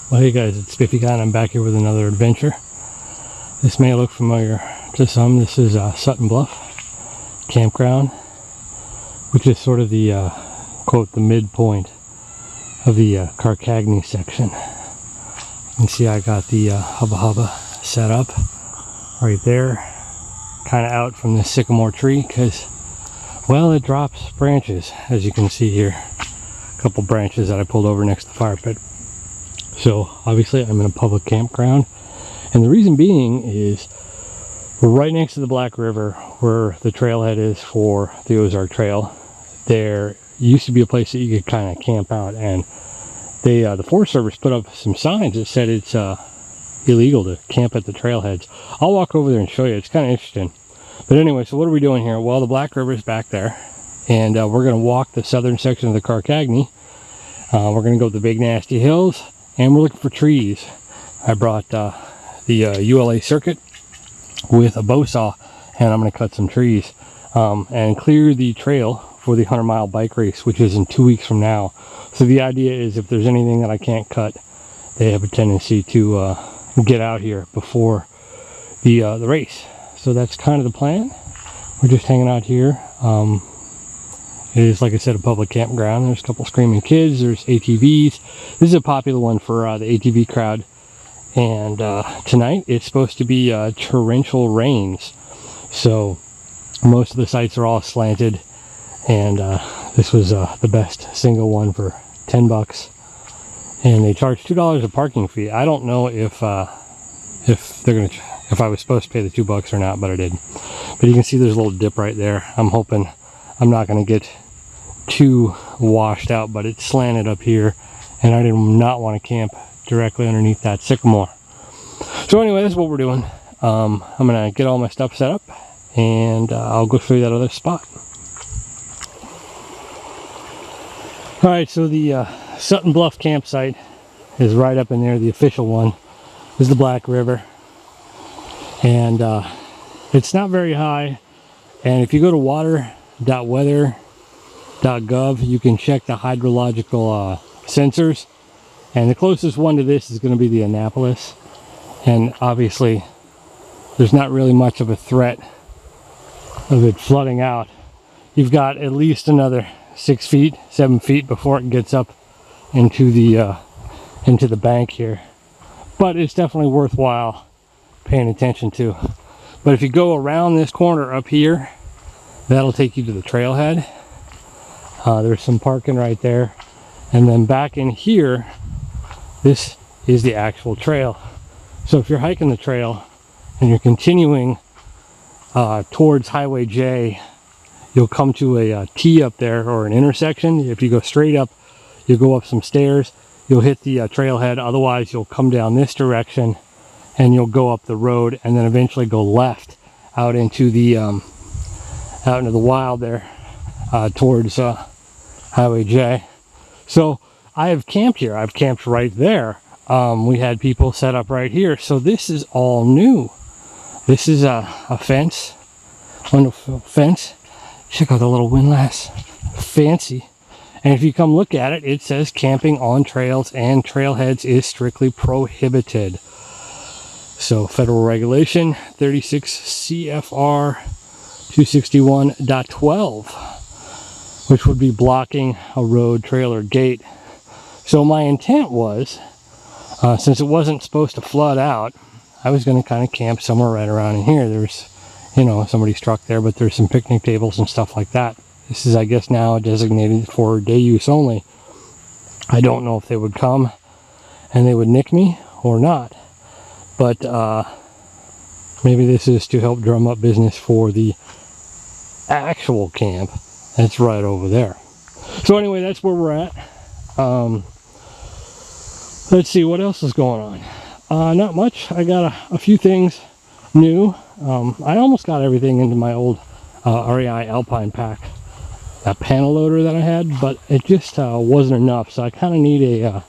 Well, hey guys, it's Spiffyguy and I'm back here with another adventure. This may look familiar to some. This is Sutton Bluff Campground, which is sort of the, quote, the midpoint of the Karkaghne section. You can see I got the Hubba Hubba set up right there, kind of out from this sycamore tree because, well, it drops branches, as you can see here. A couple branches that I pulled over next to the fire pit. So obviously I'm in a public campground, and the reason being is we're right next to the Black River where the trailhead is for the Ozark Trail. There used to be a place that you could kind of camp out, and they the Forest Service put up some signs that said it's illegal to camp at the trailheads. I'll walk over there and show you. It's kind of interesting. But anyway, so what are we doing here? Well, the Black River is back there, and we're going to walk the southern section of the Karkaghne. We're going to go to the Big Nasty Hills. And we're looking for trees. I brought the ULA circuit with a bow saw, and I'm going to cut some trees and clear the trail for the 100-mile bike race, which is in 2 weeks from now. So the idea is if there's anything that I can't cut, they have a tendency to get out here before the race. So that's kind of the plan. We're just hanging out here. It is, like I said, a public campground. There's a couple screaming kids. There's ATVs. This is a popular one for the ATV crowd. And tonight it's supposed to be torrential rains. So most of the sites are all slanted. And this was the best single one for 10 bucks. And they charge $2 a parking fee. I don't know if they're gonna if I was supposed to pay the $2 or not, but I did. But you can see there's a little dip right there. I'm hoping I'm not going to get too washed out, but it's slanted up here, and I did not want to camp directly underneath that sycamore. So anyway, that's what we're doing. I'm going to get all my stuff set up, and I'll go show you that other spot. Alright, so the Sutton Bluff campsite is right up in there. The official one is the Black River, and it's not very high. And if you go to water.weather.gov, you can check the hydrological sensors, and the closest one to this is going to be the Annapolis, and obviously there's not really much of a threat of it flooding out. You've got at least another 6 feet, 7 feet before it gets up into the bank here, but it's definitely worthwhile paying attention to. But if you go around this corner up here, that'll take you to the trailhead. There's some parking right there, and then back in here, this is the actual trail. So if you're hiking the trail and you're continuing towards Highway J, you'll come to a T up there, or an intersection. If you go straight up, you'll go up some stairs, you'll hit the trailhead. Otherwise, you'll come down this direction and you'll go up the road, and then eventually go left out into the wild there, towards Highway J. So I have camped here. I've camped right there. We had people set up right here. So this is all new. This is a fence, wonderful fence. Check out the little windlass, fancy. And if you come look at it, it says camping on trails and trailheads is strictly prohibited. So federal regulation 36 CFR 261.12, which would be blocking a road, trail, or gate. So my intent was, since it wasn't supposed to flood out, I was going to kind of camp somewhere right around in here. There's, you know, somebody's truck there, but there's some picnic tables and stuff like that. This is, I guess, now designated for day use only. I don't know if they would come and they would nick me or not, but maybe this is to help drum up business for the actual camp that's right over there. So anyway, that's where we're at. Let's see what else is going on. Not much. I got a few things new. I almost got everything into my old REI Alpine pack, that panel loader that I had, but it just wasn't enough. So I kind of need I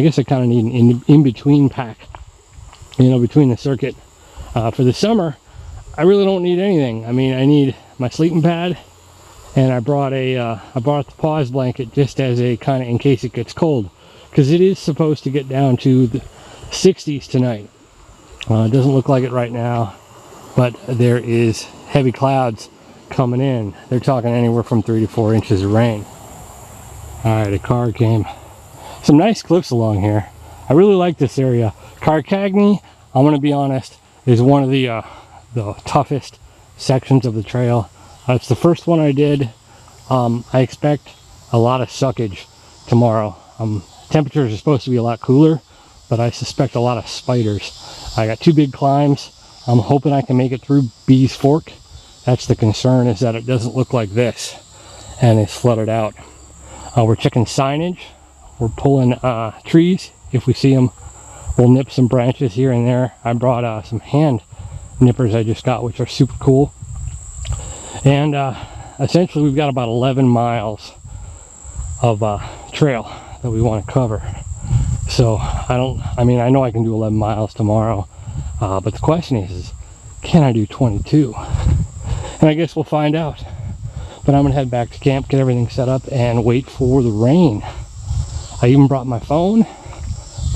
guess I kind of need an in-between pack, you know, between the circuit. For the summer, I really don't need anything. I mean, I need my sleeping pad, and I brought the pause blanket just as a kind of in case it gets cold. because it is supposed to get down to the 60s tonight. It doesn't look like it right now, but there is heavy clouds coming in. They're talking anywhere from 3 to 4 inches of rain. Alright, a car came. Some nice cliffs along here. I really like this area. Karkaghne, I'm going to be honest, is one of the toughest sections of the trail. It's the first one I did. I expect a lot of suckage tomorrow. Temperatures are supposed to be a lot cooler, but I suspect a lot of spiders. I got 2 big climbs. I'm hoping I can make it through Bees Fork. That's the concern, is that it doesn't look like this and it's flooded out. We're checking signage. We're pulling trees if we see them. We'll nip some branches here and there. I brought some hand nippers I just got, which are super cool. And essentially we've got about 11 miles of trail that we want to cover. So I know I can do 11 miles tomorrow, but the question is can I do 22? And I guess we'll find out. But I'm gonna head back to camp, get everything set up, and wait for the rain. I even brought my phone,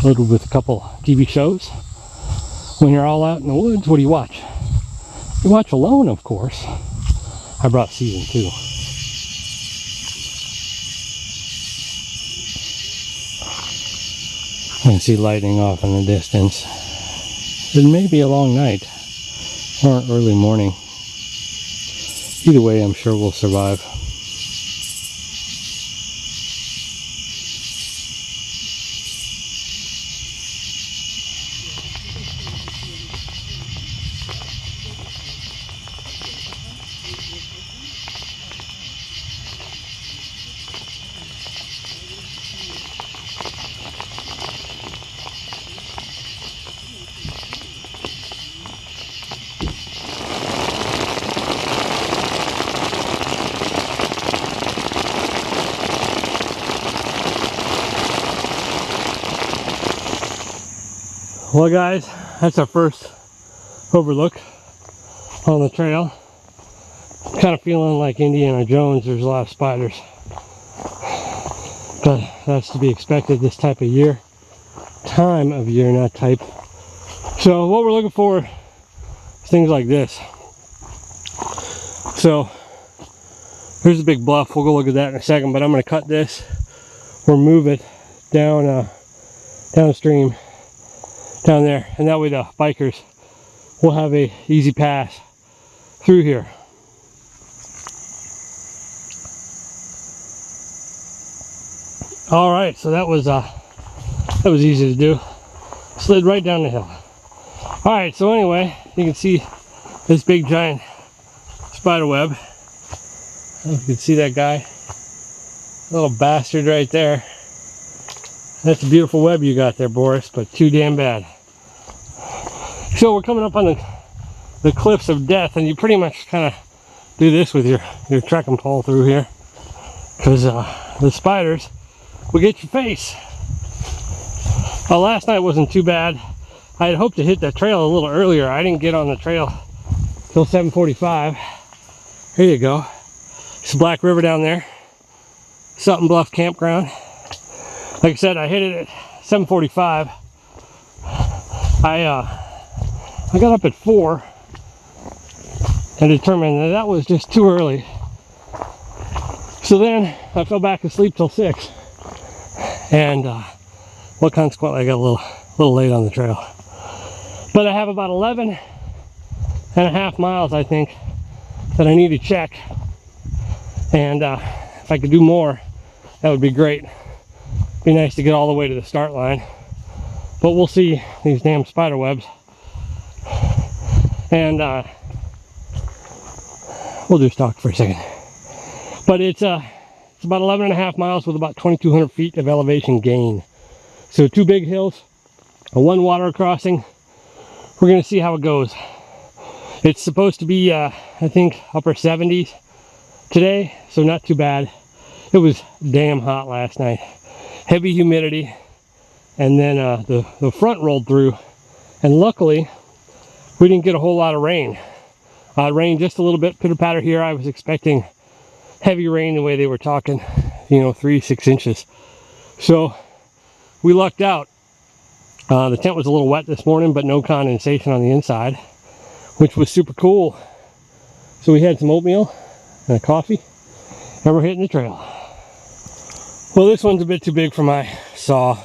loaded with a couple TV shows. When you're all out in the woods, what do you watch? You watch alone, of course. I brought season 2. I can see lightning off in the distance. It may be a long night or an early morning. Either way, I'm sure we'll survive. Well guys, that's our first overlook on the trail. Kind of feeling like Indiana Jones. There's a lot of spiders, but that's to be expected this time of year, not type. So what we're looking for is things like this. So here's a big bluff. We'll go look at that in a second, but I'm going to cut this or move it down downstream down there, and that way the bikers will have a easy pass through here. All right, so that was easy to do. Slid right down the hill. All right, so anyway, you can see this big giant spider web. You can see that guy, little bastard right there. That's a beautiful web you got there, Boris, but too damn bad. So we're coming up on the cliffs of death, and you pretty much kind of do this with your trekking pole through here, because the spiders will get your face. Last night wasn't too bad. I had hoped to hit that trail a little earlier. I didn't get on the trail till 7:45. Here you go. It's Black River down there. Sutton Bluff Campground. Like I said, I hit it at 7:45. I got up at 4 and determined that was just too early. So then I fell back asleep till 6, and well, consequently I got a little late on the trail. But I have about 11 and a half miles, I think, that I need to check, and if I could do more, that would be great. Be nice to get all the way to the start line, but we'll see these damn spider webs. And we'll just talk for a second. But it's about 11 and a half miles with about 2,200 feet of elevation gain. So 2 big hills, a 1 water crossing. We're gonna see how it goes. It's supposed to be, I think, upper 70s today, so not too bad. It was damn hot last night. Heavy humidity, and then the front rolled through, and luckily we didn't get a whole lot of rain. It rained just a little bit, pitter patter here. I was expecting heavy rain the way they were talking, 3-6 inches. So we lucked out. The tent was a little wet this morning, but no condensation on the inside, which was super cool. So we had some oatmeal and a coffee, and we're hitting the trail. Well, this one's a bit too big for my saw.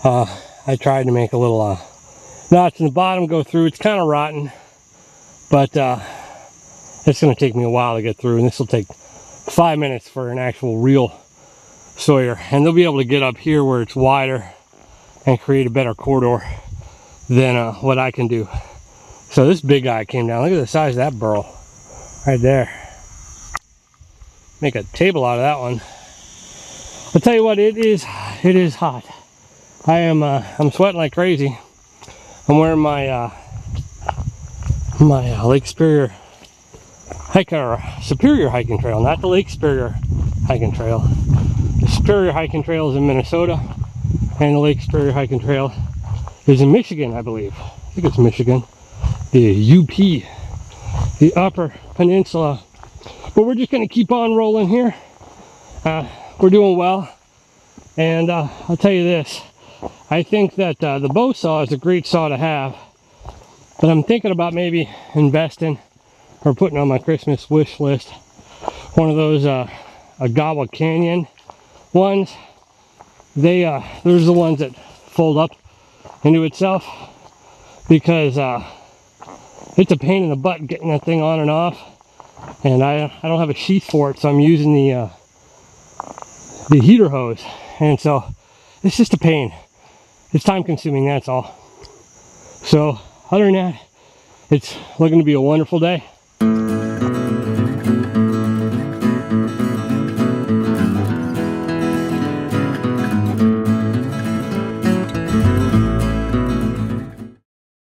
I tried to make a little notch in the bottom go through. It's kind of rotten, but it's going to take me a while to get through, and this will take 5 minutes for an actual real sawyer, and they'll be able to get up here where it's wider and create a better corridor than what I can do. So this big guy came down. Look at the size of that burl right there. Make a table out of that one. I'll tell you what, it is hot. I'm sweating like crazy. I'm wearing my Lake Superior Superior hiking trail, not the Lake Superior hiking trail. The Superior hiking trail is in Minnesota, and the Lake Superior hiking trail is in Michigan, I believe. I think it's Michigan. The UP, the Upper Peninsula. But we're just going to keep on rolling here. We're doing well, and I'll tell you this. I think that the bow saw is a great saw to have, but I'm thinking about maybe investing or putting on my Christmas wish list one of those Agawa Canyon ones. There's the ones that fold up into itself, because it's a pain in the butt getting that thing on and off, and I don't have a sheath for it, so I'm using the heater hose, and so it's just a pain. It's time consuming, that's all. So other than that, it's looking to be a wonderful day.